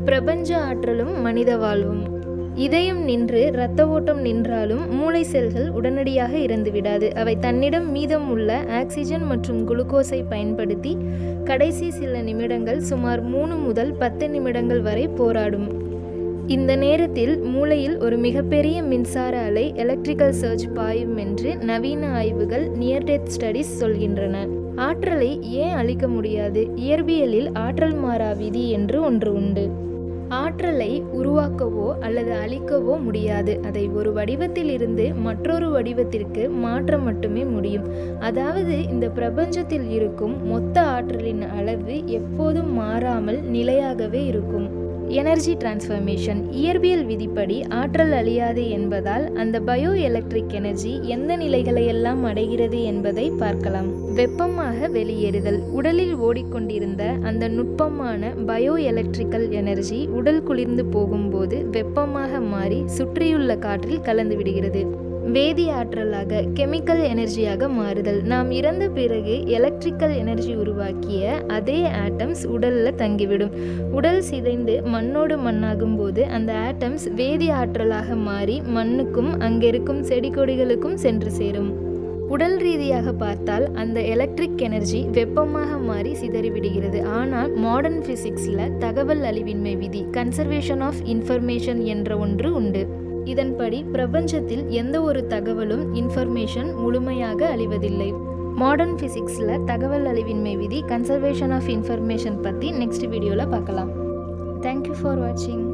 பிரபஞ்ச ஆற்றலும் மனித வாழ்வும். இதயம் நின்று இரத்த ஓட்டம் நின்றாலும் மூளை செல்கள் உடனடியாக இறந்துவிடாது. அவை தன்னிடம் மீதம் உள்ள ஆக்சிஜன் மற்றும் குளுக்கோஸை பயன்படுத்தி கடைசி சில நிமிடங்கள் சுமார் 3 முதல் 10 நிமிடங்கள் வரை போராடும். இந்த நேரத்தில் மூளையில் ஒரு மிகப்பெரிய மின்சார அலை எலக்ட்ரிக்கல் சர்ஜ் பாயும் என்று நவீன ஆய்வுகள் நியர் டெத் ஸ்டடிஸ் சொல்கின்றன. ஆற்றலை ஏன் அழிக்க முடியாது? இயற்பியலில் ஆற்றல் மாறா விதி என்று ஒன்று உண்டு. ஆற்றலை உருவாக்கவோ அல்லது அழிக்கவோ முடியாது. அதை ஒரு வடிவத்தில் இருந்து மற்றொரு வடிவத்திற்கு மாற்ற மட்டுமே முடியும். அதாவது இந்த பிரபஞ்சத்தில் இருக்கும் மொத்த ஆற்றலின் அளவு எப்போதும் மாறாமல் நிலையாகவே இருக்கும். Energy transformation. இயற்பியல் விதிப்படி ஆற்றல் அழியாது என்பதால் அந்த பயோ எலக்ட்ரிக் எனர்ஜி எந்த நிலைகளையெல்லாம் அடைகிறது என்பதை பார்க்கலாம். வெப்பமாக வெளியேறுதல். உடலில் ஓடிக்கொண்டிருந்த அந்த நுட்பமான பயோ எலக்ட்ரிக்கல் எனர்ஜி உடல் குளிர்ந்து போகும்போது வெப்பமாக மாறி சுற்றியுள்ள காற்றில் கலந்து விடுகிறது. வேதி ஆற்றலாக கெமிக்கல் எனர்ஜியாக மாறுதல். நாம் இறந்த பிறகு எலக்ட்ரிக்கல் எனர்ஜி உருவாக்கிய அதே ஆட்டம்ஸ் உடலில் தங்கிவிடும். உடல் சிதைந்து மண்ணோடு மண்ணாகும் போது அந்த ஆட்டம்ஸ் வேதி ஆற்றலாக மாறி மண்ணுக்கும் அங்கிருக்கும் செடி கொடிகளுக்கும் சென்று சேரும். உடல் ரீதியாக பார்த்தால் அந்த எலக்ட்ரிக் எனர்ஜி வெப்பமாக மாறி சிதறிவிடுகிறது. ஆனால் மாடர்ன் ஃபிசிக்ஸில் தகவல் அழிவின்மை விதி, கன்சர்வேஷன் ஆஃப் இன்ஃபர்மேஷன் என்ற ஒன்று உண்டு. இதன்படி பிரபஞ்சத்தில் எந்த ஒரு தகவலும் இன்ஃபர்மேஷன் முழுமையாக அழிவதில்லை. மாடர்ன் ஃபிசிக்ஸில் தகவல் அழிவின்மை விதி, கன்சர்வேஷன் ஆஃப் இன்ஃபர்மேஷன் பற்றி நெக்ஸ்ட் வீடியோவில் பார்க்கலாம். தேங்க்யூ ஃபார் வாட்சிங்.